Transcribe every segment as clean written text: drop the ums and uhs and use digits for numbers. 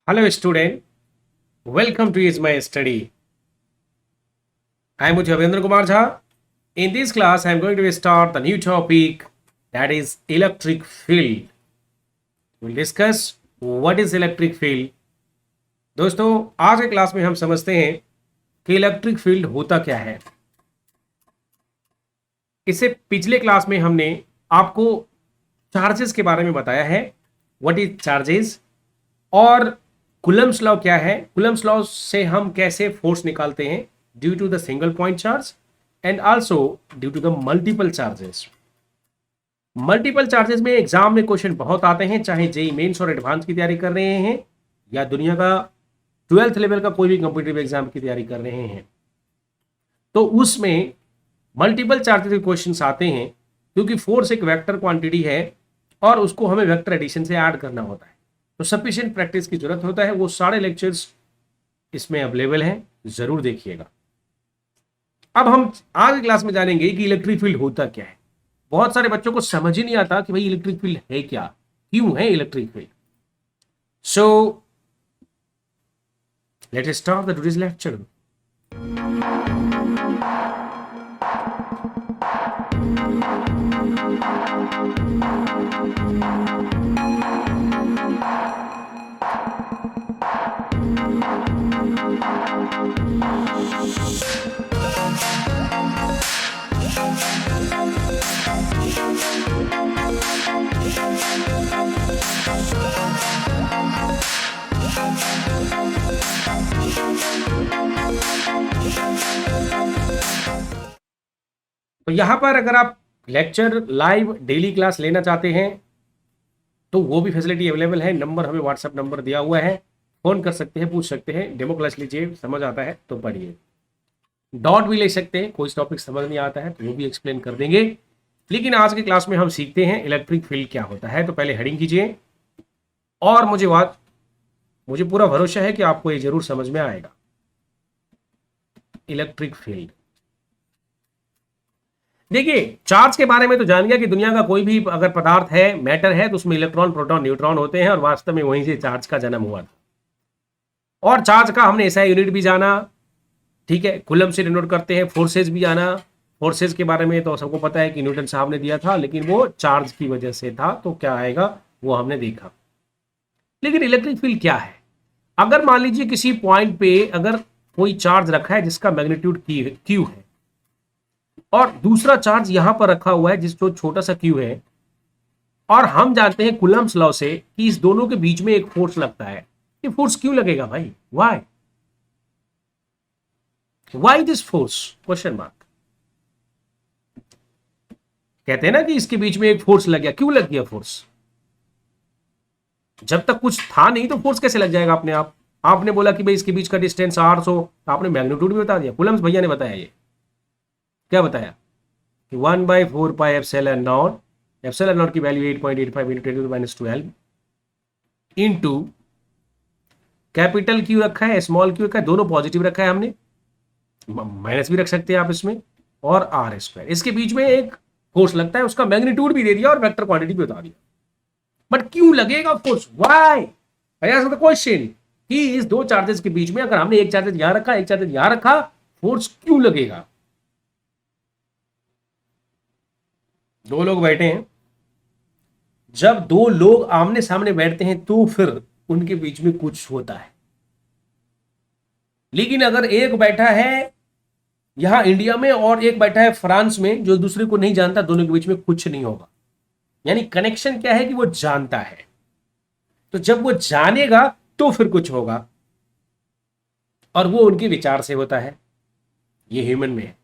Hello, student. Welcome to is my study. I am Javendra Kumar Jha. In this class, I am going to start the new topic that is electric field. We'll discuss what is electric field. दोस्तों, आज के class में हम समझते हैं कि electric field होता क्या है। इससे पिछले क्लास में हमने आपको चार्जेस के बारे में बताया है, व्हाट इज चार्जेस, और कूलम्ब्स लॉ क्या है। कूलम्ब्स लॉ से हम कैसे फोर्स निकालते हैं due to the single point charge and also due to the multiple charges. Multiple charges में एग्जाम में क्वेश्चन बहुत आते हैं, चाहे जेई मेंस और एडवांस की तैयारी कर रहे हैं या दुनिया का 12th लेवल का कोई भी कॉम्पिटिटिव एग्जाम की तैयारी कर रहे हैं, तो उसमें मल्टीपल चार्जेस के क्वेश्चंस आते हैं क्योंकि फोर्स एक वेक्टर क्वांटिटी है और उसको हमें वेक्टर एडिशन से ऐड करना होता है। तो सफिशिएंट प्रैक्टिस की जरूरत होता है। वो सारे लेक्चर्स इसमें अवेलेबल हैं, जरूर देखिएगा। अब हम आज क्लास में जानेंगे कि इलेक्ट्रिक फील्ड होता क्या है। बहुत सारे बच्चों को समझ ही नहीं आता कि भाई इलेक्ट्रिक फील्ड है क्या, क्यों है electric field. So let's start the today's lecture. तो यहां पर अगर आप लेक्चर लाइव डेली क्लास लेना चाहते हैं तो वो भी फैसिलिटी अवेलेबल है। नंबर हमें व्हाट्सएप नंबर दिया हुआ है, फोन कर सकते हैं, पूछ सकते हैं, डेमो क्लास लीजिए, समझ आता है तो पढ़िए। डॉट भी ले सकते हैं, कोई टॉपिक समझ नहीं आता है तो वो भी एक्सप्लेन कर देंगे। लेकिन आज की क्लास में हम सीखते हैं इलेक्ट्रिक फील्ड क्या होता है। तो पहले हेडिंग कीजिए और मुझे पूरा भरोसा है कि आपको ये जरूर समझ में आएगा। इलेक्ट्रिक फील्ड, देखिए चार्ज के बारे में तो जान गया कि दुनिया का कोई भी अगर पदार्थ है, मैटर है, तो उसमें इलेक्ट्रॉन, प्रोटॉन, न्यूट्रॉन होते हैं और वास्तव में वहीं से चार्ज का जन्म हुआ था। और चार्ज का हमने ऐसा यूनिट भी जाना, ठीक है, कूलम से डिनोट करते हैं। फोर्सेज भी जाना, फोर्सेज के बारे में तो सबको पता है कि न्यूटन साहब ने दिया था, लेकिन वो चार्ज की वजह से था, तो क्या आएगा वो हमने देखा। लेकिन इलेक्ट्रिक फील्ड क्या है? अगर मान लीजिए किसी पॉइंट पे अगर कोई चार्ज रखा है जिसका मैग्नीट्यूड क्यू है और दूसरा चार्ज यहां पर रखा हुआ है जिसको छोटा सा क्यू है, और हम जानते हैं कूलम्ब्स लॉ से कि इस दोनों के बीच में एक फोर्स लगता है। ये फोर्स क्यों लगेगा भाई? Why this force? Question mark. कहते हैं ना कि इसके बीच में एक फोर्स लग गया। क्यों लग गया फोर्स? जब तक कुछ था नहीं तो फोर्स कैसे लग जाएगा अपने आप? आपने बोला कि भाई इसके बीच का डिस्टेंस r हो, तो आपने मैग्नीट्यूड भी बता दिया। कूलम्ब्स भैया ने बताया, ये क्या बताया कि 1/4 एप्सिलॉन नॉट, एप्सिलॉन नॉट की वैल्यू 8.85 × 10⁻12 इनटू कैपिटल क्यू रखा है, स्मॉल क्यू रखा है, दोनों पॉजिटिव रखा है हमने, माइनस भी रख सकते हैं आप इसमें, और r²। इसके बीच में एक फोर्स लगता है, उसका मैग्नीट्यूड भी दे दिया और वेक्टर क्वांटिटी भी बता दिया। बट क्यों लगेगा फोर्स? वाई? क्वेश्चन कि इस दो चार्जेस के बीच में अगर हमने एक चार्जेस यहां रखा, एक चार्जेस यहां रखा, फोर्स क्यों लगेगा? दो लोग बैठे हैं, जब दो लोग आमने सामने बैठते हैं तो फिर उनके बीच में कुछ होता है। लेकिन अगर एक बैठा है यहां इंडिया में और एक बैठा है फ्रांस में, जो दूसरे को नहीं जानता, दोनों के बीच में कुछ नहीं होगा। यानी कनेक्शन क्या है कि वो जानता है, तो जब वो जानेगा तो फिर कुछ होगा, और वो उनके विचार से होता है। ये ह्यूमन में है।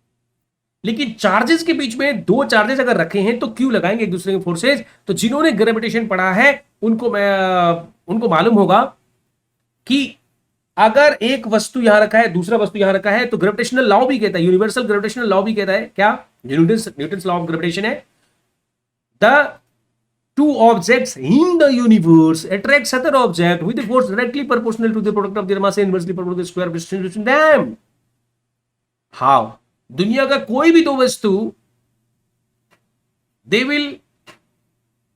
लेकिन चार्जेस के बीच में दो चार्जेस अगर रखे हैं तो क्यों लगाएंगे एक दूसरे के फोर्सेज? तो जिन्होंने ग्रेविटेशन पढ़ा है उनको मालूम होगा कि अगर एक वस्तु यहां रखा है, दूसरा वस्तु यहां रखा है, तो ग्रेविटेशनल लॉ भी कहता है, यूनिवर्सल ग्रेविटेशनल लॉ भी कहता है, क्या? न्यूटन्स लॉ ऑफ ग्रेविटेशन है, the two objects in the universe attracts other object with a force directly proportional to the product of their mass and inversely proportional to the square distance between them. How? दुनिया का कोई भी दो वस्तु, they will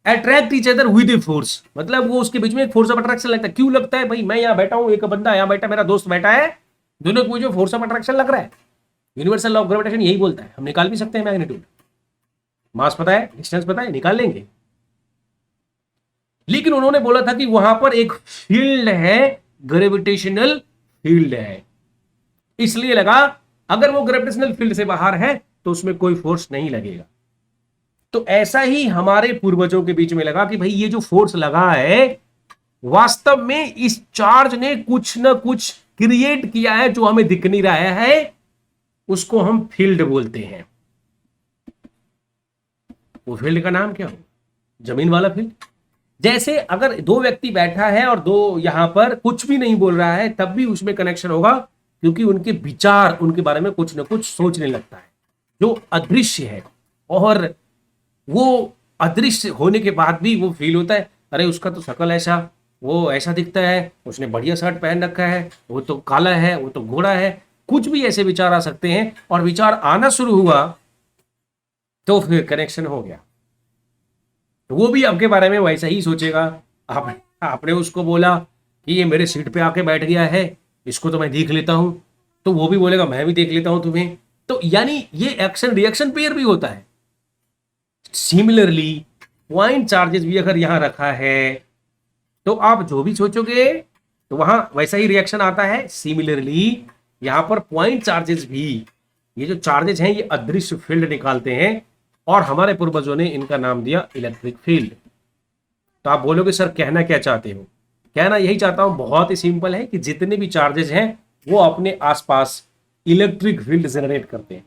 attract each other with a force, मतलब वो उसके बीच में एक फोर्स ऑफ अट्रैक्शन लगता है। क्यों लगता है भाई, मैं यहाँ बैठा हूं, एक बंदा यहाँ बैठा, मेरा दोस्त बैठा है, दोनों को जो फोर्स ऑफ अट्रैक्शन लग रहा है, यूनिवर्सल लॉ ऑफ ग्रेविटेशन यही बोलता है। हम निकाल भी सकते हैं मैग्नीट्यूड, मास पता है, डिस्टेंस पता है, निकाल लेंगे। लेकिन उन्होंने बोला था कि वहां पर एक फील्ड है, ग्रेविटेशनल फील्ड है, इसलिए लगा अगर वो ग्रेविटेशनल फील्ड से बाहर है तो उसमें कोई फोर्स नहीं लगेगा। तो ऐसा ही हमारे पूर्वजों के बीच में लगा कि भाई ये जो फोर्स लगा है वास्तव में इस चार्ज ने कुछ ना कुछ क्रिएट किया है जो हमें दिख नहीं रहा है, उसको हम फील्ड बोलते हैं। वो फील्ड का नाम क्या हो, जमीन वाला फील्ड। जैसे अगर दो व्यक्ति बैठा है और दो यहां पर कुछ भी नहीं बोल रहा है, तब भी उसमें कनेक्शन होगा, क्योंकि उनके विचार उनके बारे में कुछ ना कुछ सोचने लगता है जो अदृश्य है, और वो अदृश्य होने के बाद भी वो फील होता है, अरे उसका तो शकल ऐसा, वो ऐसा दिखता है, उसने बढ़िया शर्ट पहन रखा है, वो तो काला है, वो तो घोड़ा है, कुछ भी ऐसे विचार आ सकते हैं। और विचार आना शुरू हुआ तो फिर कनेक्शन हो गया, तो वो भी आपके बारे में वैसा ही सोचेगा। आपने उसको बोला कि ये मेरे सीट पे आके बैठ गया है, इसको तो मैं देख लेता हूं, तो वो भी बोलेगा मैं भी देख लेता हूं तुम्हें। तो यानी ये एक्शन रिएक्शन पेयर भी होता है। सिमिलरली पॉइंट चार्जेस भी अगर यहां रखा है तो आप जो भी सोचोगे तो वहां वैसा ही रिएक्शन आता है। सिमिलरली यहां पर पॉइंट चार्जेस भी, ये जो चार्जेस हैं ये अदृश्य फील्ड निकालते हैं, और हमारे पूर्वजों ने इनका नाम दिया इलेक्ट्रिक फील्ड। तो आप बोलोगे सर कहना क्या चाहते हो, कहना यही चाहता हूं, बहुत ही सिंपल है कि जितने भी चार्जेस हैं वो अपने आसपास इलेक्ट्रिक फील्ड जनरेट करते हैं,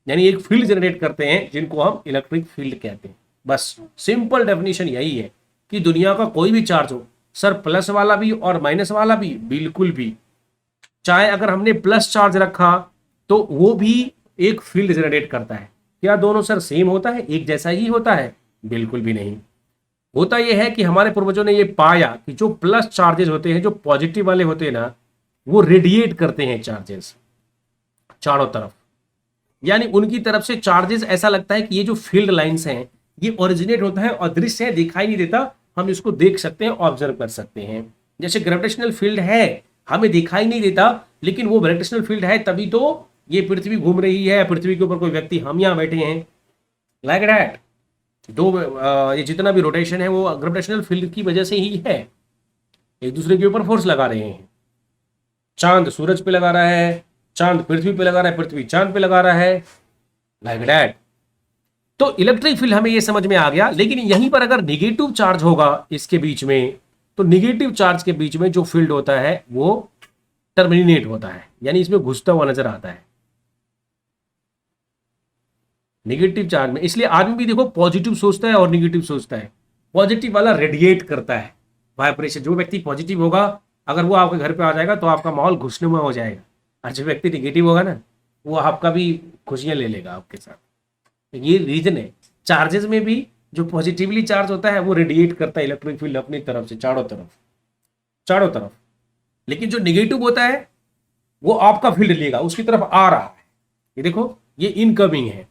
यानी एक फील्ड जनरेट करते हैं जिनको हम इलेक्ट्रिक फील्ड कहते हैं। बस सिंपल डेफिनेशन यही है कि दुनिया का कोई भी चार्ज हो, सर प्लस वाला भी और माइनस वाला भी, बिल्कुल भी, चाहे अगर हमने प्लस चार्ज रखा तो वो भी एक फील्ड जनरेट करता है। क्या दोनों सर सेम होता है, एक जैसा ही होता है? बिल्कुल भी नहीं। होता यह है कि हमारे पूर्वजों ने ये पाया कि जो प्लस चार्जेस होते हैं, जो पॉजिटिव वाले होते हैं ना, वो रेडिएट करते हैं चार्जेस चारों तरफ, यानी उनकी तरफ से चार्जेस ऐसा लगता है कि ये जो फील्ड लाइंस हैं ये ओरिजिनेट होता है, अदृश्य है, दिखाई नहीं देता, हम इसको देख सकते हैं, ऑब्जर्व कर सकते हैं। जैसे ग्रेविटेशनल फील्ड है, हमें दिखाई नहीं देता, लेकिन वो ग्रेविटेशनल फील्ड है, तभी तो ये पृथ्वी घूम रही है, पृथ्वी के ऊपर कोई व्यक्ति, हम यहां बैठे हैं, लाइक दैट। ये जितना भी रोटेशन है वो ग्रेविटेशनल फील्ड की वजह से ही है, एक दूसरे के ऊपर फोर्स लगा रहे हैं। चांद सूरज पे लगा रहा है, चांद पृथ्वी पे लगा रहा है, पृथ्वी चांद पे लगा रहा है, लाइक दैट। तो इलेक्ट्रिक फील्ड हमें ये समझ में आ गया। लेकिन यहीं पर अगर निगेटिव चार्ज होगा इसके बीच में, तो निगेटिव चार्ज के बीच में जो फील्ड होता है वो टर्मिनेट होता है, यानी इसमें घुसता हुआ नजर आता है निगेटिव चार्ज में। इसलिए आदमी भी देखो पॉजिटिव सोचता है और निगेटिव सोचता है। पॉजिटिव वाला रेडिएट करता है वाइब्रेशन, जो व्यक्ति पॉजिटिव होगा अगर वो आपके घर पे आ जाएगा तो आपका माहौल खुशनुमा हो जाएगा, और जो व्यक्ति निगेटिव होगा ना वो आपका भी खुशियां ले लेगा आपके साथ। ये रीजन है। चार्जेस में भी जो पॉजिटिवली चार्ज होता है वो रेडिएट करता है इलेक्ट्रिक फील्ड अपनी तरफ से चारों तरफ। लेकिन जो निगेटिव होता है वो आपका फील्ड लेगा, उसकी तरफ आ रहा है, ये देखो ये इनकमिंग है।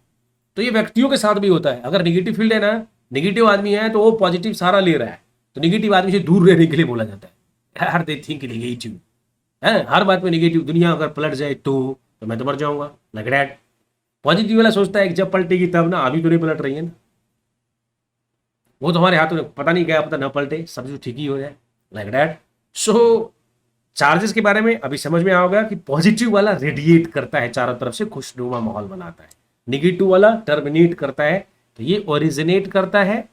तो ये व्यक्तियों के साथ भी होता है। अगर निगेटिव फील्ड है ना, निगेटिव आदमी है तो वो पॉजिटिव सारा ले रहा है, तो निगेटिव आदमी से दूर रहने के लिए बोला जाता है, हर दे थिंक निगेटिव है, हर बात में निगेटिव। दुनिया अगर पलट जाए तो मैं तो मर जाऊंगा, लाइक दैट। पॉजिटिव वाला सोचता है कि जब पलटेगी तब ना, अभी तो नहीं पलट रही है ना, वो तो हमारे हाथों में, पता नहीं क्या पता ना पलटे, सब कुछ ठीक ही हो जाए, लाइक दैट। सो चार्जेस के बारे में अभी समझ में आ गया कि पॉजिटिव वाला रेडिएट करता है चारों तरफ से, खुशनुमा माहौल बनाता है, निगेटिव वाला टर्मिनेट करता है। तो ये ओरिजिनेट करता है,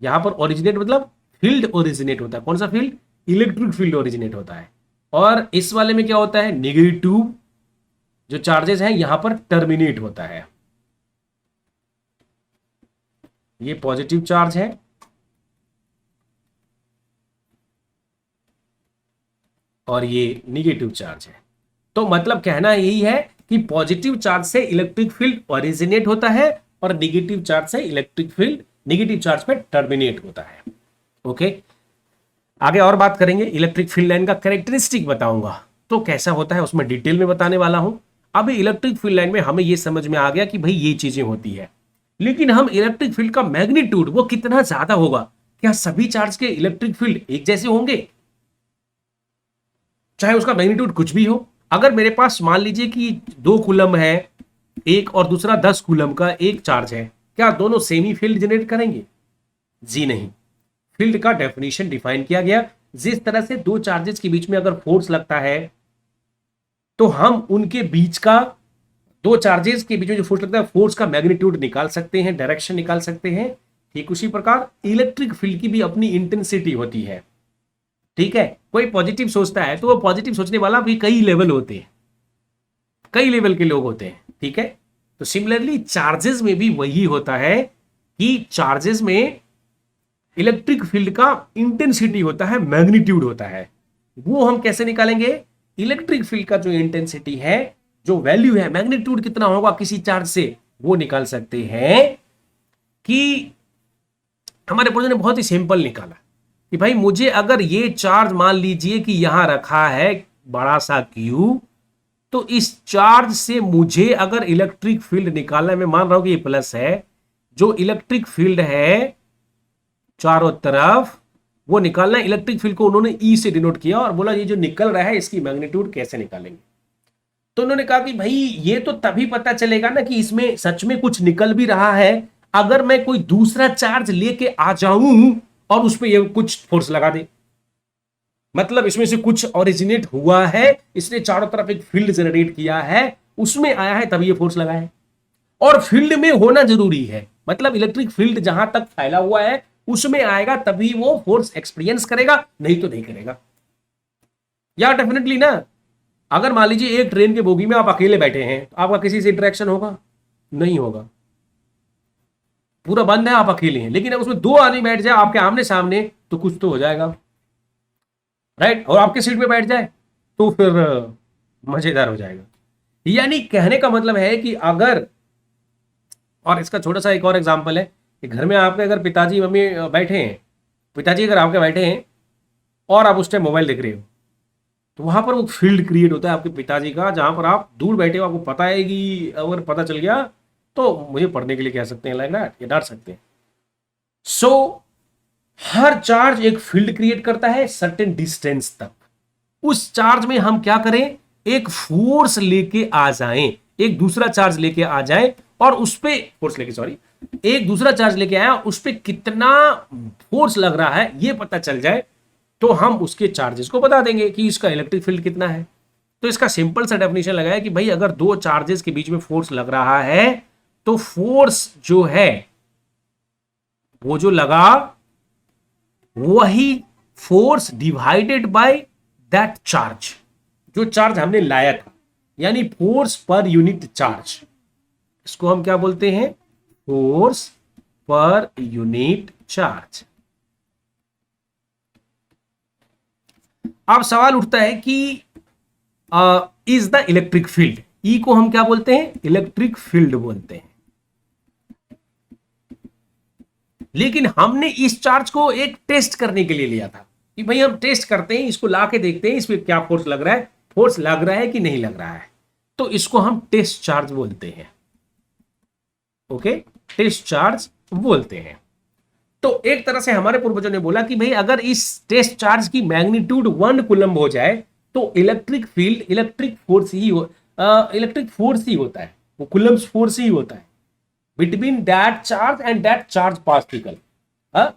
यहां पर ओरिजिनेट मतलब फील्ड ओरिजिनेट होता है। कौन सा फील्ड? इलेक्ट्रिक फील्ड ओरिजिनेट होता है। और इस वाले में क्या होता है? निगेटिव जो चार्जेस हैं यहां पर टर्मिनेट होता है। ये पॉजिटिव चार्ज है और ये निगेटिव चार्ज है। तो मतलब कहना यही है कि पॉजिटिव चार्ज से इलेक्ट्रिक फील्ड ओरिजिनेट होता है और निगेटिव चार्ज से इलेक्ट्रिक फील्ड निगेटिव चार्ज पे टर्मिनेट होता है। ओके, आगे और बात करेंगे। इलेक्ट्रिक फील्ड लाइन का कैरेक्टरिस्टिक बताऊंगा तो कैसा होता है उसमें डिटेल में बताने वाला हूं। अभी इलेक्ट्रिक फील्ड लाइन में हमें यह समझ में आ गया कि भाई ये चीजें होती है। लेकिन हम इलेक्ट्रिक फील्ड का मैग्नीट्यूड वो कितना ज्यादा होगा, क्या सभी चार्ज के इलेक्ट्रिक फील्ड एक जैसे होंगे, चाहे उसका मैग्नीट्यूड कुछ भी हो। अगर मेरे पास मान लीजिए कि 2 कूलम है एक और दूसरा 10 कूलम का एक चार्ज है, क्या दोनों सेम ही फील्ड जनरेट करेंगे? जी नहीं। फील्ड का डेफिनेशन डिफाइन किया गया, जिस तरह से दो चार्जेस के बीच में अगर फोर्स लगता है तो हम उनके बीच का, दो चार्जेस के बीच में जो फोर्स लगता है, फोर्स का मैग्नीट्यूड निकाल सकते हैं, डायरेक्शन निकाल सकते हैं। ठीक उसी प्रकार इलेक्ट्रिक फील्ड की भी अपनी इंटेंसिटी होती है। ठीक है, कोई पॉजिटिव सोचता है तो वो पॉजिटिव सोचने वाला भी कई लेवल होते हैं, कई लेवल के लोग होते हैं। ठीक है, तो सिमिलरली चार्जेस में भी वही होता है कि चार्जेस में इलेक्ट्रिक फील्ड का इंटेंसिटी होता है, मैग्नीट्यूड होता है। वो हम कैसे निकालेंगे? इलेक्ट्रिक फील्ड का जो इंटेंसिटी है, जो वैल्यू है, मैग्नीट्यूड कितना होगा किसी चार्ज से, वो निकाल सकते हैं। कि हमारे प्रोजेक्ट ने बहुत ही सिंपल निकाला कि भाई मुझे अगर ये चार्ज मान लीजिए कि यहां रखा है बड़ा सा क्यू, तो इस चार्ज से मुझे अगर इलेक्ट्रिक फील्ड निकालना है, मैं मान रहा हूं कि ये प्लस है, जो इलेक्ट्रिक फील्ड है चारों तरफ वो निकालना है। इलेक्ट्रिक फील्ड को उन्होंने ई से डिनोट किया और बोला ये जो निकल रहा है इसकी मैग्नीट्यूड कैसे निकालेंगे। तो उन्होंने कहा कि भाई ये तो तभी पता चलेगा ना कि इसमें सच में कुछ निकल भी रहा है, अगर मैं कोई दूसरा चार्ज लेके आ जाऊं और उस पर ये कुछ फोर्स लगा दे। मतलब इसमें से कुछ ओरिजिनेट हुआ है, इसने चारों तरफ एक फील्ड जनरेट किया है, उसमें आया है तभी ये फोर्स लगा है। और फील्ड में होना जरूरी है, मतलब इलेक्ट्रिक फील्ड जहां तक फैला हुआ है उसमें आएगा तभी वो फोर्स एक्सपीरियंस करेगा, नहीं तो नहीं करेगा। या डेफिनेटली ना, अगर मान लीजिए एक ट्रेन के बोगी में आप अकेले बैठे हैं तो आपका किसी से इंटरेक्शन होगा? नहीं होगा, पूरा बंद है, आप अकेले हैं। लेकिन अब उसमें 2 आदमी बैठ जाए आपके आमने सामने तो कुछ तो हो जाएगा, राइट? और आपके सीट पे बैठ जाए तो फिर मजेदार हो जाएगा। यानी कहने का मतलब है कि अगर, और इसका छोटा सा एक और एग्जांपल है कि घर में आपके अगर पिताजी मम्मी बैठे हैं, पिताजी अगर आपके बैठे हैं और आप उस टाइम मोबाइल देख रहे हो, तो वहां पर वो फील्ड क्रिएट होता है आपके पिताजी का, जहां पर आप दूर बैठे हो, आपको पता है कि अगर पता चल गया तो मुझे पढ़ने के लिए कह सकते हैं, लाइक दैट, ये डांट सकते हैं। सो हर चार्ज एक फील्ड क्रिएट करता है सर्टेन डिस्टेंस तक। उस चार्ज में हम क्या करें? एक फोर्स लेके आ जाएं, एक दूसरा चार्ज लेके आ जाए और उस पे फोर्स लेके, सॉरी, एक दूसरा चार्ज लेके आया, उस पे कितना फोर्स लग रहा है ये पता चल जाए तो हम उसके चार्जेस को बता देंगे कि इसका इलेक्ट्रिक फील्ड कितना है। तो इसका सिंपल सा डेफिनेशन लगाया कि भाई अगर दो चार्जेस के बीच में फोर्स लग रहा है तो फोर्स जो है वो जो लगा वही force divided by that charge, जो चार्ज हमने लाया था, यानी फोर्स पर यूनिट चार्ज। इसको हम क्या बोलते हैं? Force per unit charge. अब सवाल उठता है कि इज द इलेक्ट्रिक फील्ड, ई को हम क्या बोलते हैं? इलेक्ट्रिक फील्ड बोलते हैं। लेकिन हमने इस चार्ज को एक टेस्ट करने के लिए लिया था कि भाई हम टेस्ट करते हैं, इसको ला के देखते हैं इसमें क्या फोर्स लग रहा है, फोर्स लग रहा है कि नहीं लग रहा है, तो इसको हम टेस्ट चार्ज बोलते हैं। ओके, टेस्ट चार्ज बोलते हैं। तो एक तरह से हमारे पूर्वजों ने बोला कि भाई अगर इस टेस्ट चार्ज की मैग्नीट्यूड 1 कूलम्ब हो जाए तो इलेक्ट्रिक फील्ड, इलेक्ट्रिक फोर्स ही होता है, वो कूलम्ब्स फोर्स ही होता है between that charge and that charge particle,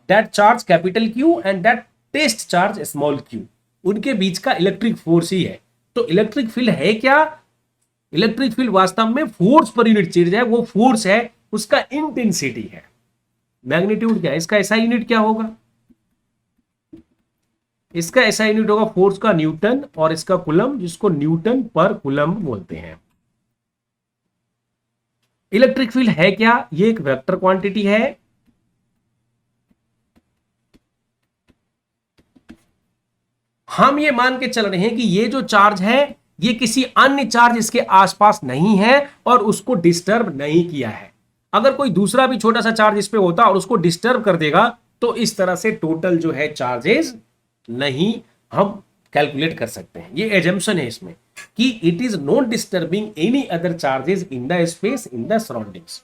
that charge capital Q and that test charge small q, उनके बीच का इलेक्ट्रिक फोर्स ही है। तो इलेक्ट्रिक फील्ड है क्या? इलेक्ट्रिक फील्ड वास्तव में फोर्स पर यूनिट चीज है, वो फोर्स है, उसका इंटेंसिटी है। मैग्नीट्यूड क्या है इसका? ऐसा यूनिट क्या होगा? इसका ऐसा यूनिट होगा फोर्स का न्यूटन और इसका कूलम्ब, जिसको न्यूटन पर कूलम्ब बोलते हैं। इलेक्ट्रिक फील्ड है क्या? ये एक वेक्टर क्वांटिटी है, हम ये मान के चल रहे हैं कि ये जो चार्ज है ये किसी अन्य चार्ज इसके आसपास नहीं है और उसको डिस्टर्ब नहीं किया है। अगर कोई दूसरा भी छोटा सा चार्ज इस पे होता और उसको डिस्टर्ब कर देगा तो इस तरह से टोटल जो है चार्जेस नहीं हम कैलकुलेट कर सकते हैं। ये एजम्पशन है इसमें कि it is not disturbing any other charges in the space, in the surroundings.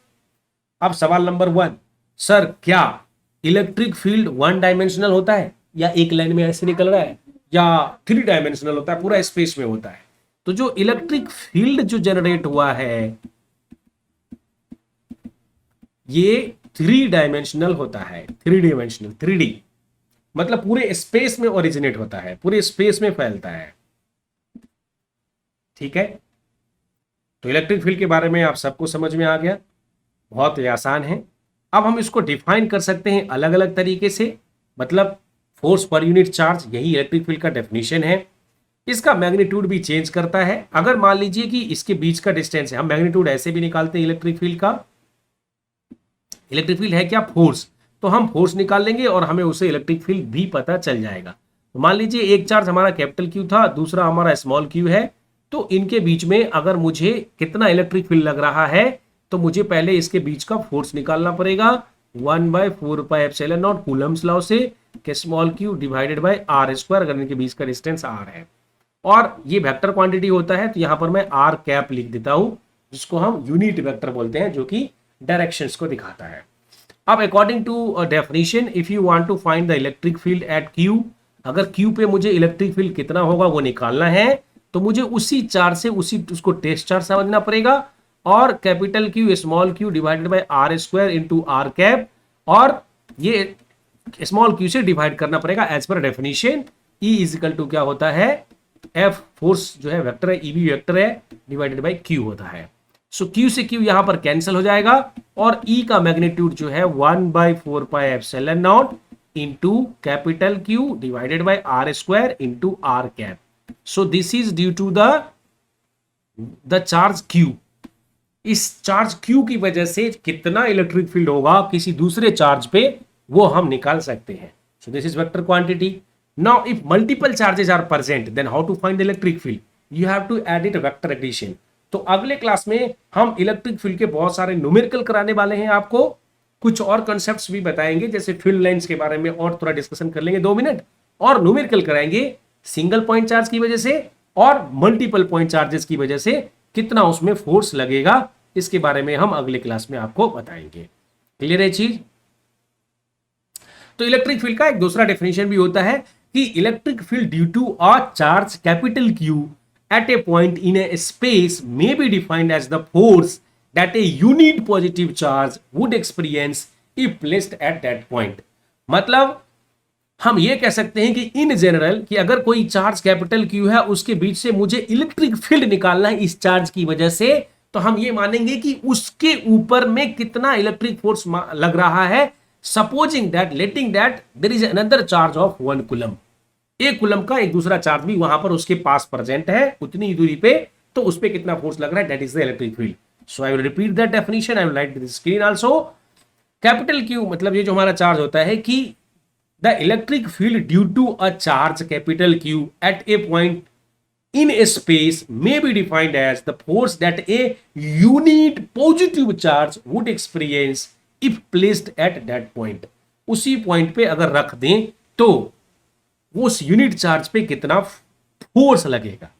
अब सवाल नंबर 1, सर क्या इलेक्ट्रिक फील्ड 1 डायमेंशनल होता है, या एक लाइन में ऐसे निकल रहा है, या 3 डायमेंशनल होता है, पूरा स्पेस में होता है? तो जो इलेक्ट्रिक फील्ड जो जनरेट हुआ है ये 3 डायमेंशनल होता है। 3 डायमेंशनल, 3D मतलब पूरे स्पेस में ओरिजिनेट होता है, पूरे स्पेस में फैलता है। ठीक है, तो इलेक्ट्रिक फील्ड के बारे में आप सबको समझ में आ गया, बहुत ही आसान है। अब हम इसको डिफाइन कर सकते हैं अलग अलग तरीके से, मतलब फोर्स पर यूनिट चार्ज, यही इलेक्ट्रिक फील्ड का डेफिनेशन है। इसका मैग्नीट्यूड भी चेंज करता है। अगर मान लीजिए कि इसके बीच का डिस्टेंस है, हम मैग्नीट्यूड ऐसे भी निकालते हैं इलेक्ट्रिक फील्ड का। इलेक्ट्रिक फील्ड है क्या? फोर्स। तो हम फोर्स निकाल लेंगे और हमें उसे इलेक्ट्रिक फील्ड भी पता चल जाएगा। तो मान लीजिए एक चार्ज हमारा कैपिटल क्यू था, दूसरा हमारा स्मॉल क्यू है, तो इनके बीच में अगर मुझे कितना इलेक्ट्रिक फील्ड लग रहा है तो मुझे पहले इसके बीच का फोर्स निकालना पड़ेगा 1/4πε0 कूलम्स लॉ से, कि small Q divided by R square, अगर इनके बीच का डिस्टेंस आर है। और ये वेक्टर क्वांटिटी होता है, तो यहां पर मैं आर कैप लिख देता हूं, जिसको हम यूनिट वेक्टर बोलते हैं, जो कि डायरेक्शंस को दिखाता है। अब according to definition, if you want to find the electric field at Q, अगर क्यू पे मुझे इलेक्ट्रिक फील्ड कितना होगा वो निकालना है, तो मुझे उसी चार्ज से उसको टेस्ट चार्ज समझना पड़ेगा, और capital Q small Q divided by R square into R cap, और ये स्मॉल क्यू से डिवाइड करना पड़ेगा as per definition. E is equal to क्या होता है, एफ फोर्स जो है वेक्टर है, ईबी वेक्टर है, डिवाइडेड बाय क्यू होता है। सो क्यू से क्यू यहां पर कैंसिल हो जाएगा, और ई का मैग्नीट्यूड जो है 1/4πε0 into capital Q divided by R square into R cap. So this is due to the charge Q. इस चार्ज क्यू की वजह से कितना इलेक्ट्रिक फील्ड होगा किसी दूसरे चार्ज पे, वो हम निकाल सकते हैं। So this is vector quantity. Now if multiple charges are present, then how to find the electric field? You have to add it vector addition. तो अगले क्लास में हम इलेक्ट्रिक फील्ड के बहुत सारे न्यूमेरिकल कराने वाले हैं, आपको कुछ और कॉन्सेप्ट्स भी बताएंगे, जैसे फील्ड लाइंस के बारे में और थोड़ा डिस्कशन कर लेंगे 2 मिनट, और न्यूमेरिकल कराएंगे सिंगल पॉइंट चार्ज की वजह से और मल्टीपल पॉइंट चार्जेस की वजह से कितना उसमें फोर्स लगेगा, इसके बारे में हम अगले क्लास में आपको बताएंगे। क्लियर है चीज? तो इलेक्ट्रिक फील्ड का एक दूसरा डेफिनेशन भी होता है कि electric field due to a charge capital Q at a point in a space may be defined as the force that a unit positive charge would experience if placed at that point। मतलब हम ये कह सकते हैं कि in general कि अगर कोई चार्ज कैपिटल क्यू है, उसके बीच से मुझे इलेक्ट्रिक फील्ड निकालना है इस चार्ज की वजह से, तो हम ये मानेंगे कि उसके ऊपर में कितना इलेक्ट्रिक फोर्स लग रहा है, supposing that letting that there is another charge of 1 coulomb. एक कूलम का एक दूसरा चार्ज भी वहां पर उसके पास प्रेजेंट है उतनी ही दूरी पे, तो उस पे कितना फोर्स लग रहा है, that is the electric field. So I will repeat that definition, I will write this screen also. Capital Q मतलब ये जो हमारा चार्ज होता है कि the electric field due to a charge capital Q at a point in a space may be defined as the force that a unit positive charge would experience if placed at that point। उसी point पे अगर रख दें तो उस unit charge पे कितना force लगेगा।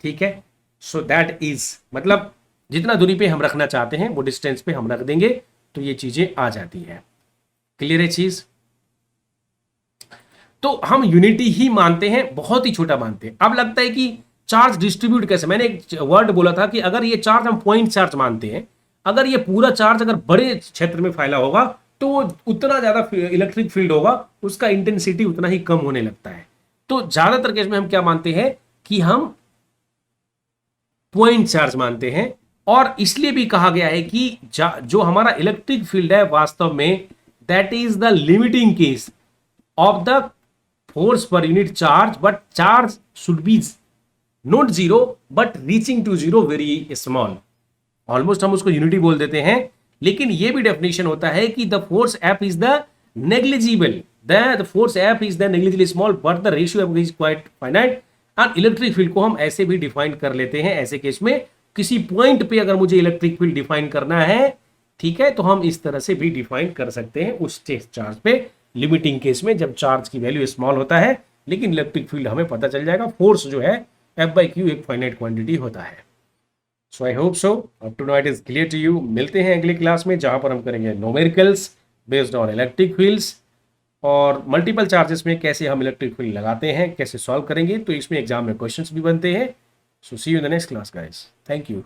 ठीक है, सो दैट इज मतलब जितना दूरी पे हम रखना चाहते हैं वो डिस्टेंस पे हम रख देंगे, तो ये चीजें आ जाती है। क्लियर है चीज? तो हम यूनिटी ही मानते हैं, बहुत ही छोटा मानते हैं। अब लगता है कि चार्ज डिस्ट्रीब्यूट कैसे, मैंने एक वर्ड बोला था कि अगर ये चार्ज हम पॉइंट चार्ज मानते हैं, अगर ये पूरा चार्ज अगर बड़े क्षेत्र में फैला होगा तो वो उतना ज्यादा इलेक्ट्रिक फील्ड होगा, उसका इंटेंसिटी उतना ही कम होने लगता है। तो ज्यादातर केस में हम क्या मानते हैं कि हम पॉइंट चार्ज मानते हैं, और इसलिए भी कहा गया है कि जो हमारा इलेक्ट्रिक फील्ड है वास्तव में that is the limiting case of the force per unit charge, but charge should be not zero but reaching to zero very small. Almost हम उसको यूनिटी बोल देते हैं, लेकिन ये भी डेफिनेशन होता है कि the force F is the negligible, the force F is the negligibly small but the ratio of is quite finite। और इलेक्ट्रिक फील्ड को हम ऐसे भी डिफाइन कर लेते हैं, ऐसे केस में किसी पॉइंट पे अगर मुझे इलेक्ट्रिक फील्ड डिफाइन करना है, ठीक है, तो हम इस तरह से भी डिफाइन कर सकते हैं उस चार्ज पे, लिमिटिंग केस में जब चार्ज की वैल्यू स्मॉल होता है, लेकिन इलेक्ट्रिक फील्ड हमें पता चल जाएगा। फोर्स जो है F/Q एक फाइनाइट क्वांटिटी होता है। So I hope so up to now it is clear to you. मिलते हैं अगली क्लास में जहां पर हम करेंगे numericals based on electric wheels, और मल्टीपल चार्जेस में कैसे हम इलेक्ट्रिक व्हील लगाते हैं, कैसे सॉल्व करेंगे, तो इसमें एग्जाम में क्वेश्चंस भी बनते हैं। So see you in the next class guys, thank you.